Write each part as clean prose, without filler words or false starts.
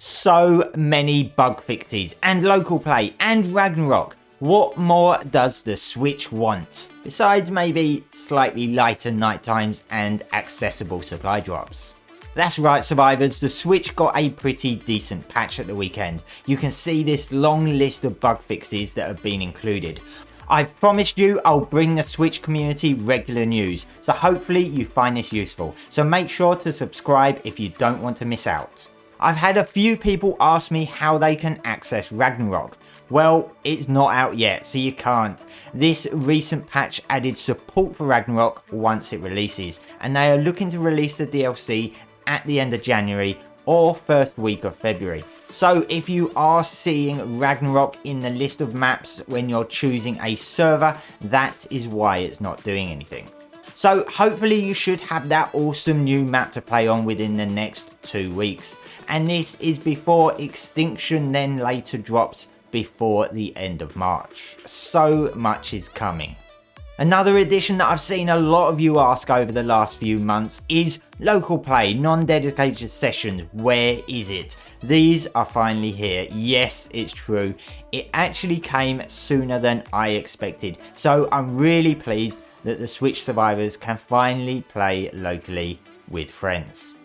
So many bug fixes and local play and Ragnarok. What more does the Switch want? Besides maybe slightly lighter night times and accessible supply drops. That's right survivors, the Switch got a pretty decent patch at the weekend. You can see this long list of bug fixes that have been included. I've promised you I'll bring the Switch community regular news, so hopefully you find this useful. So make sure to subscribe if you don't want to miss out. I've had a few people ask me how they can access Ragnarok. Well, it's not out yet, so you can't. This recent patch added support for Ragnarok once it releases, and they are looking to release the DLC at the end of January or first week of February. So if you are seeing Ragnarok in the list of maps when you're choosing a server, that is why it's not doing anything. So hopefully you should have that awesome new map to play on within the next 2 weeks. And this is before Extinction then later drops before the end of March. So much is coming. Another addition that I've seen a lot of you ask over the last few months is local play, non-dedicated sessions. Where is it? These are finally here. Yes, it's true. It actually came sooner than I expected. So I'm really pleased that the Switch survivors can finally play locally with friends.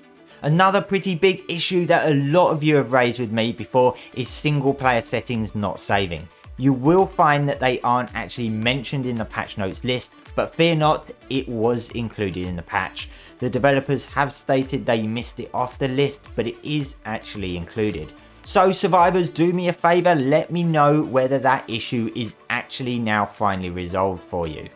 Another pretty big issue that a lot of you have raised with me before is single player settings not saving. You will find that they aren't actually mentioned in the patch notes list, but fear not, it was included in the patch. The developers have stated they missed it off the list, but it is actually included. So survivors, do me a favour, let me know whether that issue is actually now finally resolved for you.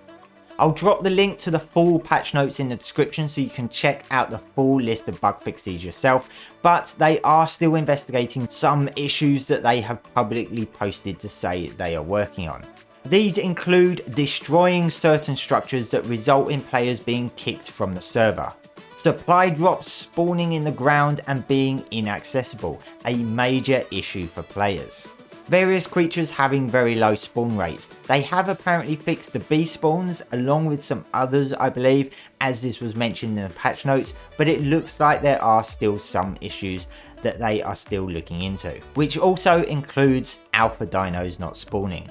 I'll drop the link to the full patch notes in the description so you can check out the full list of bug fixes yourself, but they are still investigating some issues that they have publicly posted to say they are working on. These include destroying certain structures that result in players being kicked from the server, supply drops spawning in the ground and being inaccessible, a major issue for players. Various creatures having very low spawn rates. They have apparently fixed the bee spawns along with some others I believe, as this was mentioned in the patch notes, but it looks like there are still some issues that they are still looking into, which also includes alpha dinos not spawning.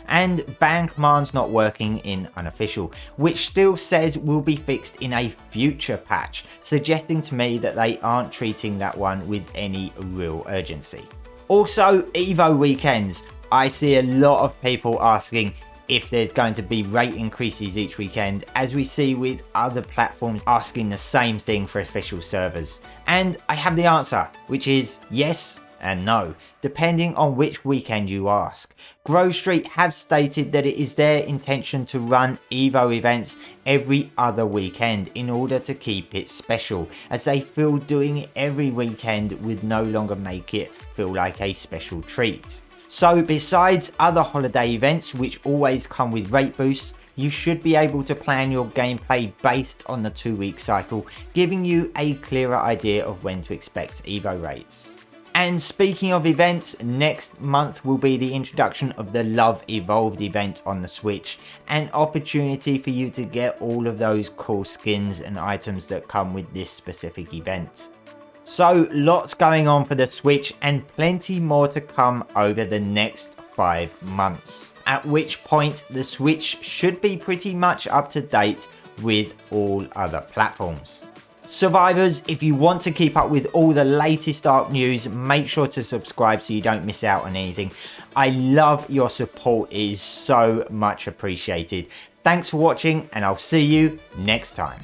And ban commands not working in unofficial, which still says will be fixed in a future patch, suggesting to me that they aren't treating that one with any real urgency. Also, Evo weekends. I see a lot of people asking if there's going to be rate increases each weekend, as we see with other platforms asking the same thing for official servers. And I have the answer, which is yes and no, depending on which weekend you ask. Grove Street have stated that it is their intention to run Evo events every other weekend in order to keep it special, as they feel doing it every weekend would no longer make it feel like a special treat. So besides other holiday events which always come with rate boosts, you should be able to plan your gameplay based on the 2-week cycle, giving you a clearer idea of when to expect Evo rates. And speaking of events, next month will be the introduction of the Love Evolved event on the Switch, an opportunity for you to get all of those cool skins and items that come with this specific event. So lots going on for the Switch and plenty more to come over the next 5 months, at which point the Switch should be pretty much up to date with all other platforms. Survivors, if you want to keep up with all the latest ARK news, make sure to subscribe so you don't miss out on anything. I love your support, it is so much appreciated. Thanks for watching and I'll see you next time.